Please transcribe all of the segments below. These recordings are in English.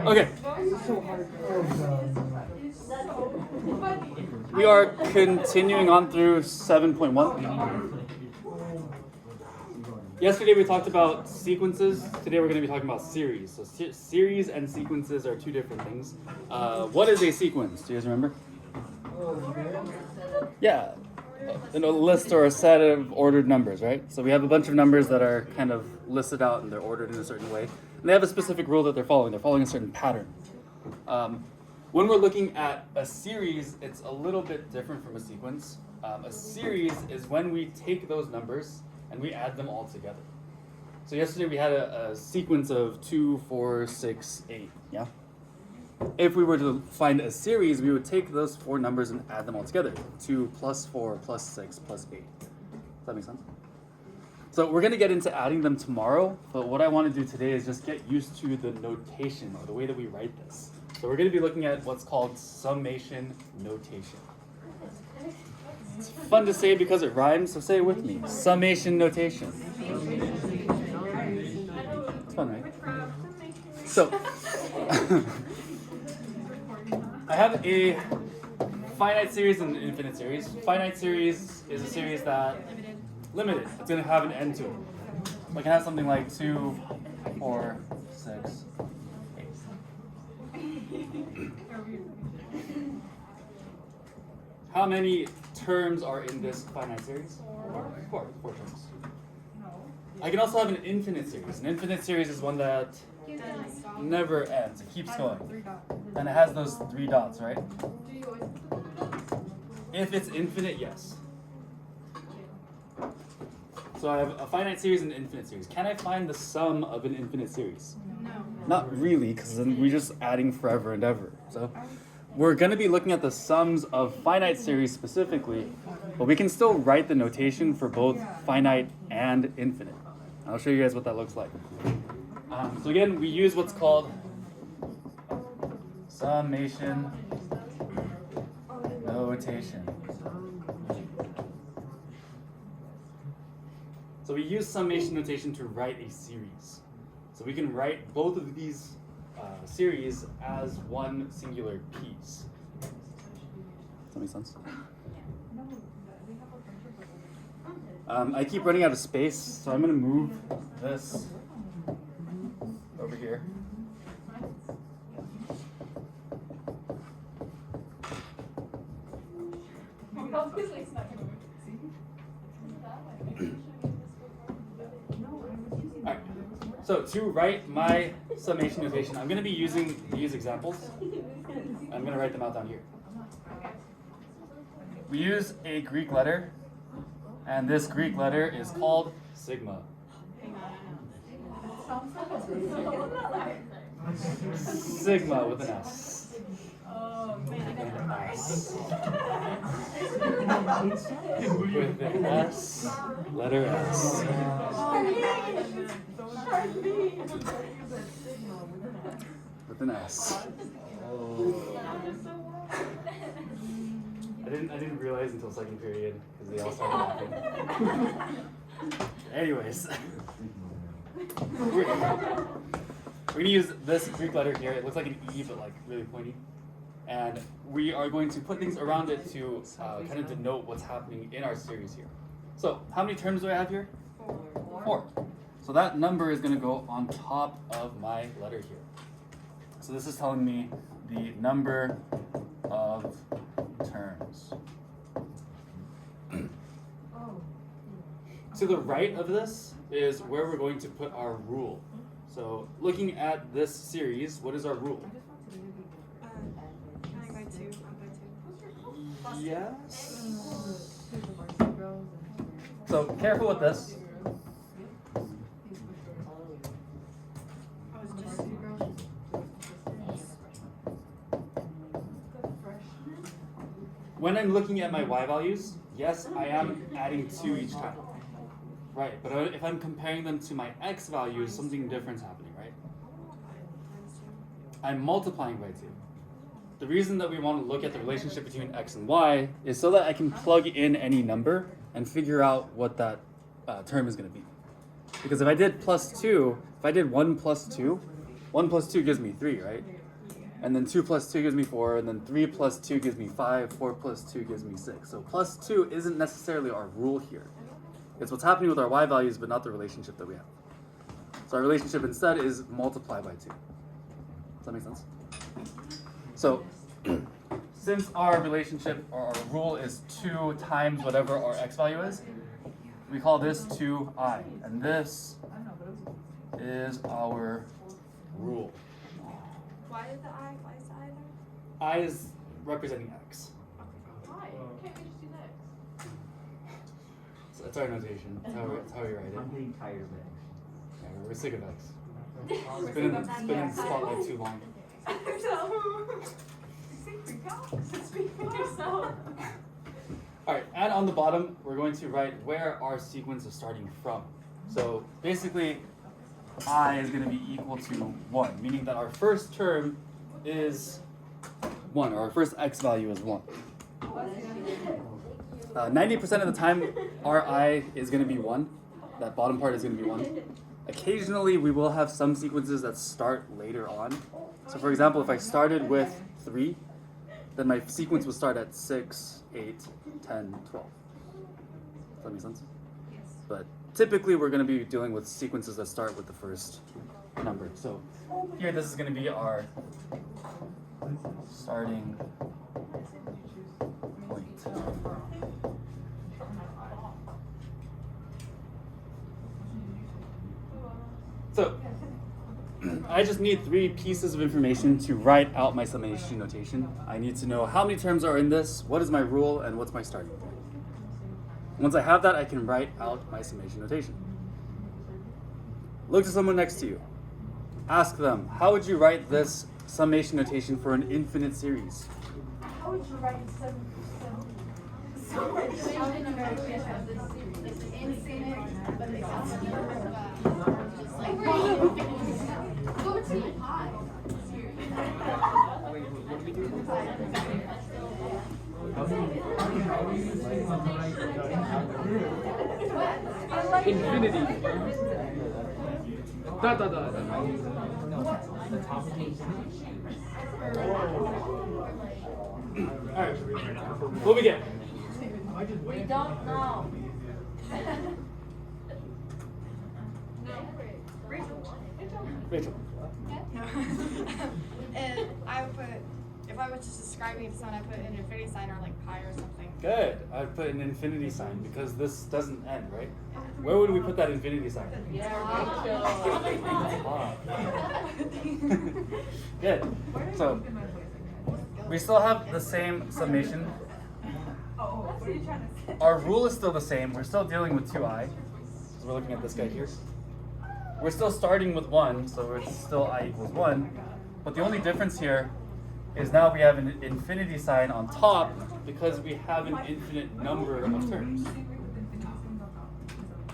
Okay. We are continuing on through 7.1. Yesterday we talked about sequences. Today we're going to be talking about series. So series and sequences are two different things. What is a sequence? Do you guys remember? Yeah. A list or a set of ordered numbers, right? So we have a bunch of numbers that are kind of listed out and they're ordered in a certain way. And they have a specific rule that they're following. They're following a certain pattern. When we're looking at a series, it's a little bit different from a sequence. A series is when we take those numbers and we add them all together. So yesterday we had a sequence of 2, 4, 6, 8, yeah? If we were to find a series, we would take those four numbers and add them all together. 2 plus 4 plus 6 plus 8. Does that make sense? So we're going to get into adding them tomorrow, but what I want to do today is just get used to the notation, or the way that we write this. So we're going to be looking at what's called summation notation. It's fun to say because it rhymes, so say it with me. Summation notation. It's fun, right? So, I have a finite series and an infinite series. Finite series is a series that limited. It's going to have an end to it. We can have something like 2, 4, 6, 8. How many terms are in this finite series? 4 terms. I can also have an infinite series. An infinite series is one that never ends. It keeps going. And it has those 3 dots, right? If it's infinite, yes. So I have a finite series and an infinite series. Can I find the sum of an infinite series? No. Not really, because then we're just adding forever and ever. So we're going to be looking at the sums of finite series specifically, but we can still write the notation for both finite and infinite. I'll show you guys what that looks like. So again, we use what's called summation notation. So we use summation notation to write a series. So we can write both of these series as one singular piece. Does that make sense? I keep running out of space, so I'm going to move this over here. Alright, so to write my summation notation, I'm going to be using these examples. I'm going to write them out down here. We use a Greek letter, and this Greek letter is called sigma. Sigma with an S. With an S, letter S. With an S. I didn't realize until second period because they all started laughing. Anyways, we're gonna use this Greek letter here. It looks like an E, but like really pointy. And we are going to put things around it to kind of denote what's happening in our series here. So how many terms do I have here? 4. So that number is going to go on top of my letter here. So this is telling me the number of terms. To the right of this is where we're going to put our rule. So looking at this series, what is our rule? Yes. So careful with this. When I'm looking at my y values, yes, I am adding 2 each time. Right, but if I'm comparing them to my x values, something different's happening, right? I'm multiplying by 2. The reason that we want to look at the relationship between x and y is so that I can plug in any number and figure out what that term is going to be. Because if I did plus 2, if I did 1 plus 2, 1 plus 2 gives me 3, right? And then 2 plus 2 gives me 4, and then 3 plus 2 gives me 5, 4 plus 2 gives me 6. So plus 2 isn't necessarily our rule here. It's what's happening with our y values, but not the relationship that we have. So our relationship instead is multiply by 2. Does that make sense? So since our relationship, or our rule is 2 times whatever our x value is, we call this 2i. And this is our rule. Why is the I? Why is the I there? I is representing x. Why? Can't we just do that? So that's our notation. That's how we write it. I'm getting tired of it. Yeah, we're sick of x. It's been in the spotlight too long. Speak for yourself. Alright, and on the bottom, we're going to write where our sequence is starting from. So basically, I is going to be equal to 1, meaning that our first term is 1, or our first x value is 1. 90% of the time, our I is going to be 1. That bottom part is going to be 1. Occasionally, we will have some sequences that start later on. So for example, if I started with 3, then my sequence would start at 6, 8, 10, 12. Does that make sense? Yes. But typically, we're going to be dealing with sequences that start with the first number. So here, this is going to be our starting point. So I just need 3 pieces of information to write out my summation notation. I need to know how many terms are in this, what is my rule, and what's my starting point. Once I have that, I can write out my summation notation. Look to someone next to you. Ask them, how would you write this summation notation for an infinite series? How would you write 7? Go to the pie. Infinity. Da da da. Alright, what we get? We don't know. Rachel. And I would put, if I was just describing it to someone, I put an infinity sign or like pi or something. Good. I'd put an infinity sign because this doesn't end, right? Where would we put that infinity sign? Ah. Good. So we still have the same summation. Our rule is still the same. We're still dealing with 2i. So we're looking at this guy here. We're still starting with 1, so it's still I equals 1. But the only difference here is now we have an infinity sign on top because we have an infinite number of terms. Does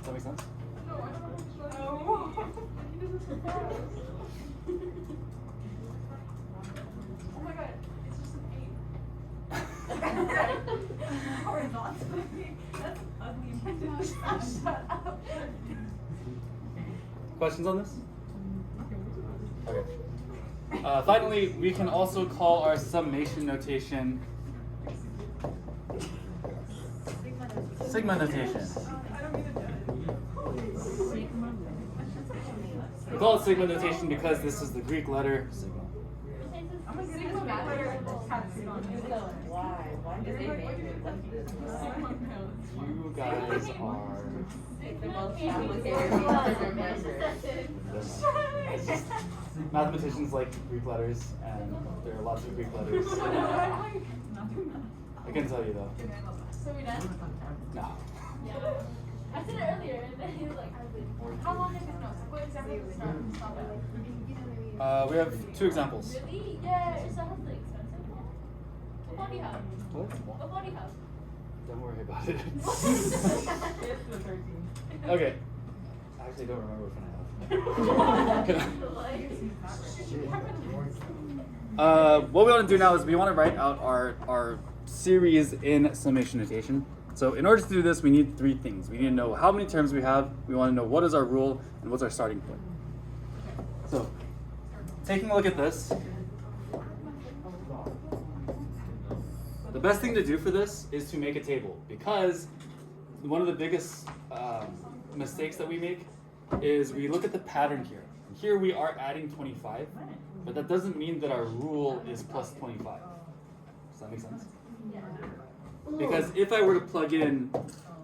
that make sense? Oh my god, it's just an 8. Horizontally. That's ugly. Shut up. Questions on this? Okay. Finally, we can also call our summation notation sigma notation. We call it sigma notation because this is the Greek letter sigma. You guys are mathematicians like Greek letters, and there are lots of Greek letters. I can tell you though. So we done? No. Yeah. I said it earlier, and then he was like, how long is his notes? What example does it start? Stop it. We have 2 examples. Really? Yeah, it's hopefully expensive. What phone do you have? What? What phone do you have? Don't worry about it. Okay. I actually don't remember which one I have. What we want to do now is we want to write out our series in summation notation. So in order to do this, we need three things. We need to know how many terms we have. We want to know what is our rule and what's our starting point. So taking a look at this, the best thing to do for this is to make a table, because one of the biggest mistakes that we make is we look at the pattern here. Here we are adding 25, but that doesn't mean that our rule is plus 25. Does that make sense? Because if I were to plug in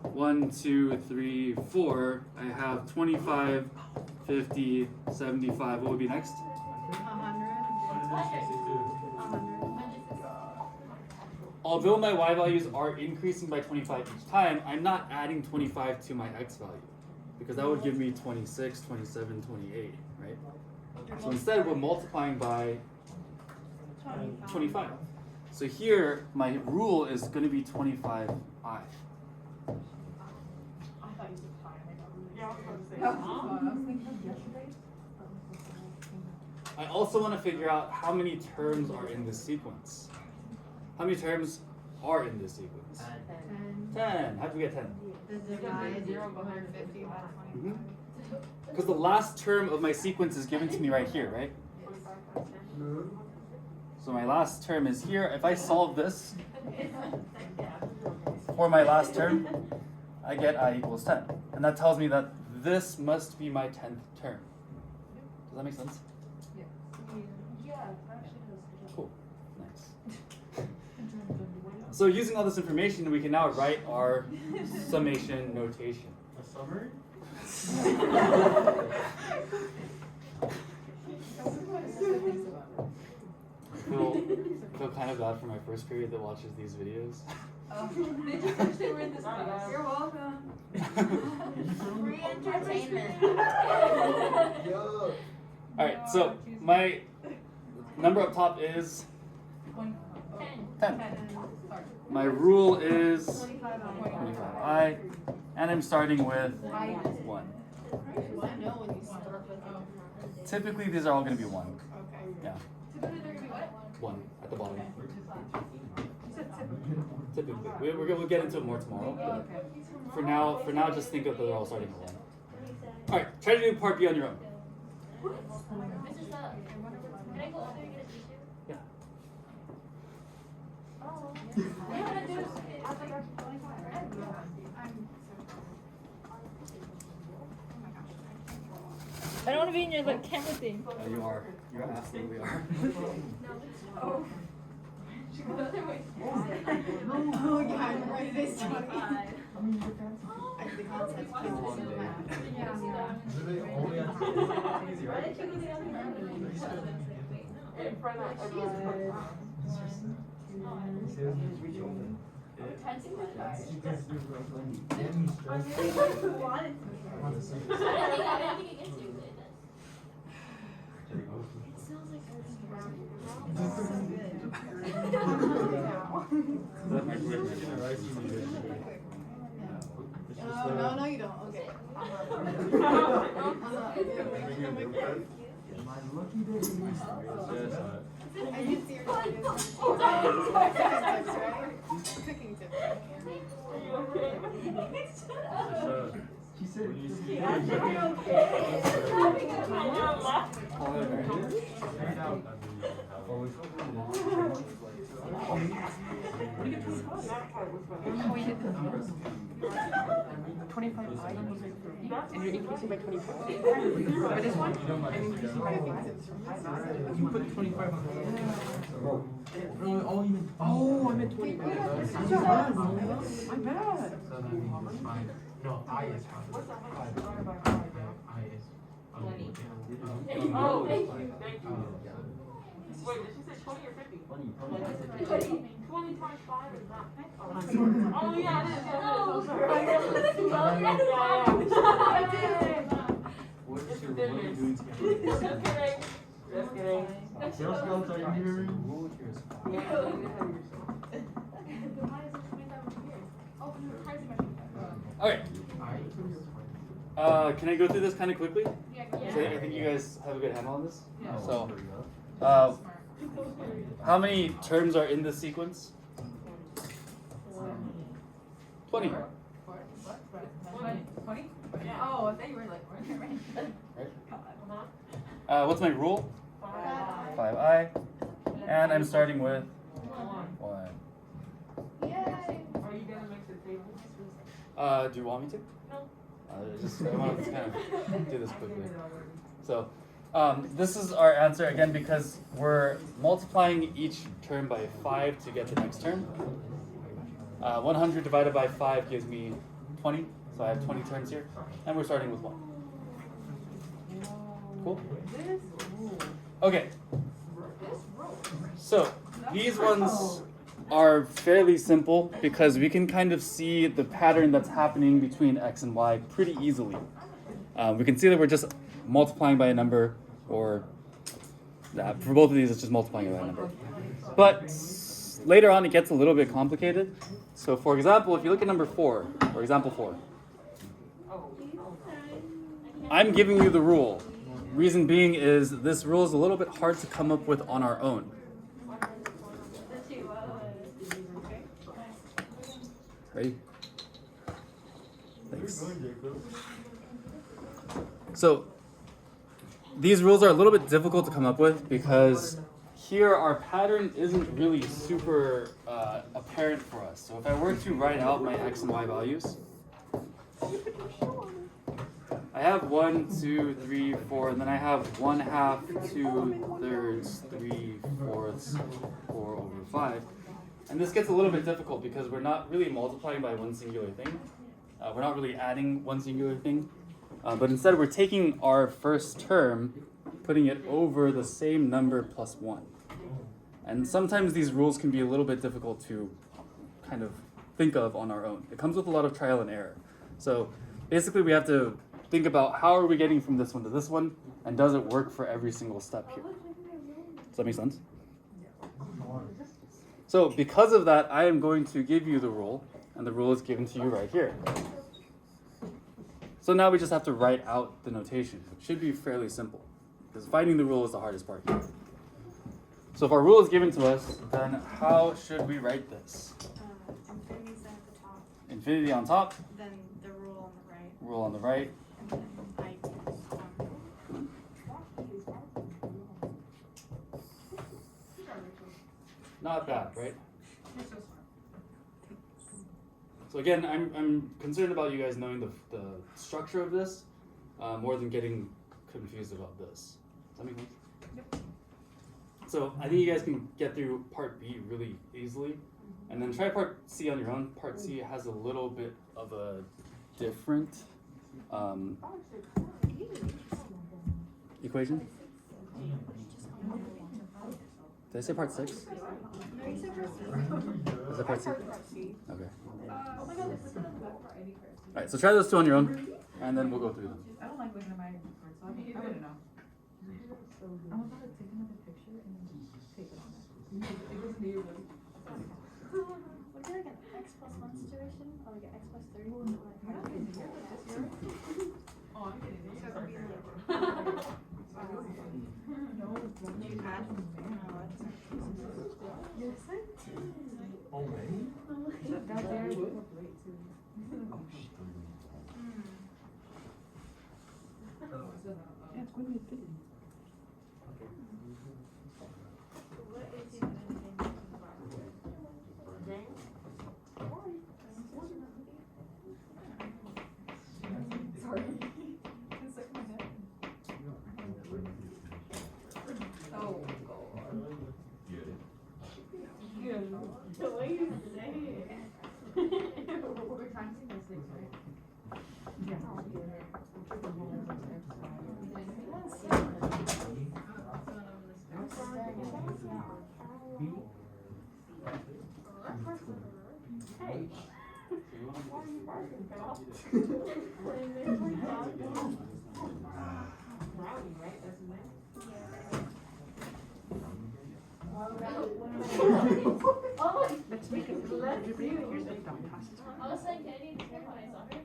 1, 2, 3, 4, I have 25, 50, 75. What would be next? 100. Although my y values are increasing by 25 each time, I'm not adding 25 to my x value, because that would give me 26, 27, 28, right? So instead we're multiplying by 25. So here my rule is going to be 25i. I also want to figure out how many terms are in this sequence. How many terms are in this sequence? 10. How did we get 10? Divide 150 by 25. Because the last term of my sequence is given to me right here, right? So my last term is here. If I solve this for my last term, I get I equals 10. And that tells me that this must be my 10th term. Does that make sense? Cool. Nice. So using all this information, we can now write our summation notation. A summary? I feel kind of bad for my first period that watches these videos. They just wish they were in this class. You're welcome. Free entertainment. Alright, so my number up top is 10. My rule is 25i, and I'm starting with 1. Typically, these are all going to be 1. Okay. Yeah, Typically they're gonna be what? 1 at the bottom. Typically, we'll get into it more tomorrow. But for now, just think of that they're all starting with 1. All right, try to do part B on your own. Mr. Sub, can I go over and get a tissue? Yeah. Oh. Yeah, I do. I don't want to be in your like camera thing. You are. You absolutely are. Oh. She goes other way. Oh, yeah, I'm right. It is 20. I think that's like No, you don't. Okay. I can see your cooking tips. She said, And you're increasing by 25. For this one, I'm increasing by 5. you put 25 on the oh, you meant Oh, I meant 25. My bad. No, I is fine. What's that? I is. Oh, thank you. Thank you. Wait, did she say 20 or 50? 20 times 5 is not 50. Oh, yeah, it is. No. What are you doing together? Just kidding. Just kidding. Girl Scouts, are you hearing? Rule here is okay. Can I go through this kind of quickly? So I think you guys have a good handle on this. So, how many terms are in this sequence? 20. 20? Oh, I thought you were like, Right? What's my rule? 5i. And I'm starting with 1. Yay! Are you gonna make the table? Do you want me to? No. I want to kind of do this quickly. So, this is our answer again because we're multiplying each term by 5 to get the next term. 100 divided by 5 gives me 20, so I have 20 terms here, and we're starting with 1. Cool? Okay. So, these ones are fairly simple because we can kind of see the pattern that's happening between x and y pretty easily. We can see that we're just multiplying by a number, or for both of these, it's just multiplying by a number. But later on, it gets a little bit complicated. So, for example, if you look at number 4, or example 4, I'm giving you the rule. Reason being is this rule is a little bit hard to come up with on our own. Ready? Thanks. So, these rules are a little bit difficult to come up with because here our pattern isn't really super apparent for us. So if I were to write out my x and y values, I have 1, 2, 3, 4, and then I have 1/2, 2/3, 3/4, 4 over 5. And this gets a little bit difficult because we're not really multiplying by one singular thing. We're not really adding one singular thing. But instead we're taking our first term, putting it over the same number plus 1. And sometimes these rules can be a little bit difficult to kind of think of on our own. It comes with a lot of trial and error. So basically we have to think about how are we getting from this one to this one, and does it work for every single step here? Does that make sense? So because of that, I am going to give you the rule, and the rule is given to you right here. So now we just have to write out the notation, which should be fairly simple, because finding the rule is the hardest part here. So if our rule is given to us, then how should we write this? Infinity's at the top, Infinity on top, then the rule on the right, rule on the right. and then I Not bad, right? So again, I'm concerned about you guys knowing the structure of this more than getting confused about this. Does that make sense? Yep. So I think you guys can get through part B really easily, and then try part C on your own. Part C has a little bit of a different equation. Did I say part 6? No, you said first. Is that part C? Okay. Oh my god, look at the back part ID card. Alright, so try those two on your own, and then we'll go through them. I don't like looking at my report, so I wouldn't know. I'm about to take another picture and then take it on it. It was me, really. Would it be like an x plus 1 situation? Or like an x plus 3? Oh, I'm getting it. Oh, man. That there would look great too. Yeah, it's going to be fitting. What is the Sorry. It's like my head. Oh, God. Yeah. The way you say it. We're trying to see those things, right? Yeah. Hey. Rowdy, right? That's his name? Oh, Let's make it. let's do it. Here's the dumb passes. I was saying, Kennedy, when I saw her,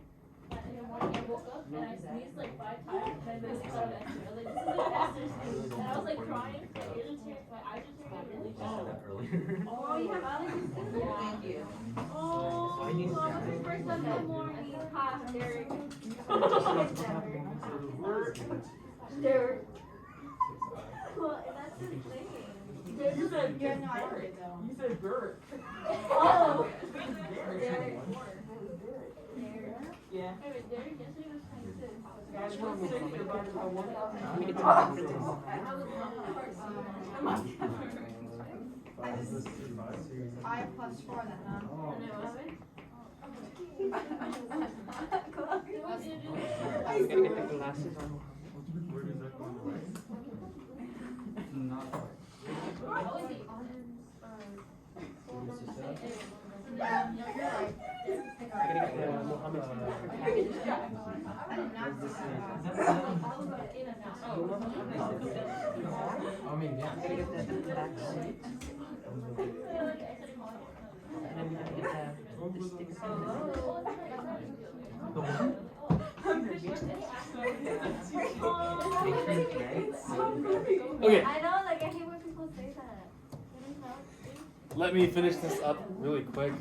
that in the morning I woke up and I sneezed like 5 times and I basically thought of Esther. I was like, this is like Esther's sneeze. And I was like crying, my ears are tearing, my eyes are tearing really bad. Earlier. Oh, you have allergies? Thank you. Oh, I need to on his first There. Well, that's his thing. You said You have no idea though. You said Bert. Oh. Derek. Yeah. Wait, Derek yesterday was trying to. Guys, we're sick about it. I want I plus 4 then, huh? And it was. I gotta get the glasses on. Yeah, no, you're right. I gotta get the Mohammed package. I did not see that. I mean, yeah. I gotta get the back seat. And then we gotta get the stickers. The one? Okay, I know, like I hate when people say that. let me finish this up really quick.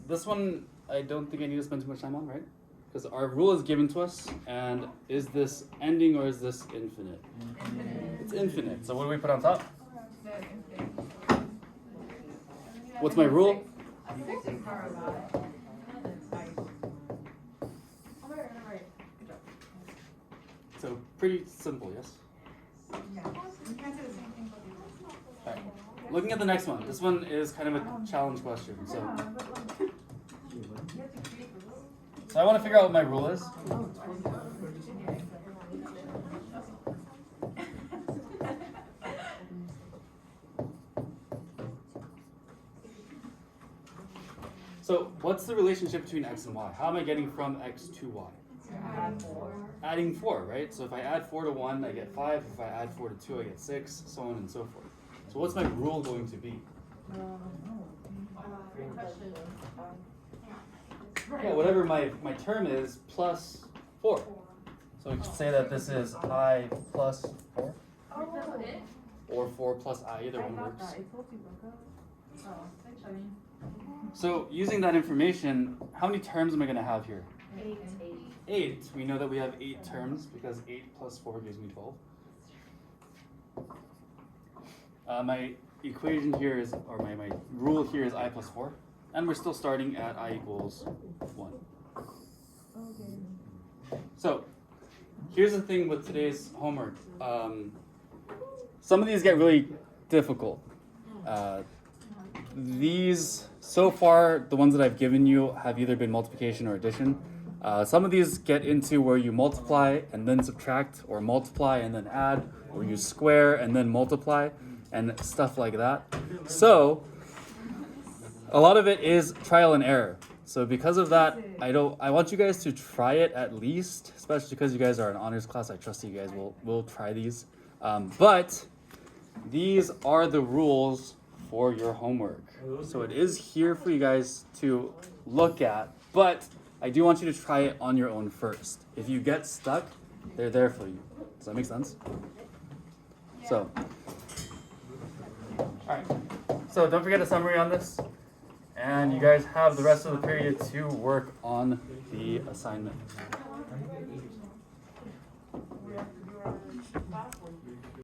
This one, I don't think I need to spend too much time on, right? Because our rule is given to us, and is this ending or is this infinite? It's infinite. So what do we put on top? What's my rule? A 6 is far about it. So pretty simple, yes? Yeah. You can't say the same thing for the Alright. Looking at the next one. This one is kind of a challenge question. So I want to figure out what my rule is. So what's the relationship between x and y? How am I getting from x to y? Adding 4, right? So if I add 4 to 1, I get 5. If I add 4 to 2, I get 6, so on and so forth. So what's my rule going to be? Yeah, whatever my term is plus 4. So we could say that this is I plus 4. Or 4 plus I, either one works. So using that information, how many terms am I going to have here? 8. We know that we have 8 terms because 8 plus 4 gives me 12. My equation here is, or my rule here is I plus 4. And we're still starting at I equals 1. So here's the thing with today's homework. Some of these get really difficult. These, so far, the ones that I've given you have either been multiplication or addition. Some of these get into where you multiply and then subtract, or multiply and then add, or you square and then multiply, and stuff like that. So a lot of it is trial and error. So because of that, I want you guys to try it at least, especially because you guys are an honors class. I trust you guys will try these. But these are the rules for your homework. So it is here for you guys to look at, but I do want you to try it on your own first. If you get stuck, they're there for you. Does that make sense? So, all right. So don't forget a summary on this. And you guys have the rest of the period to work on the assignment.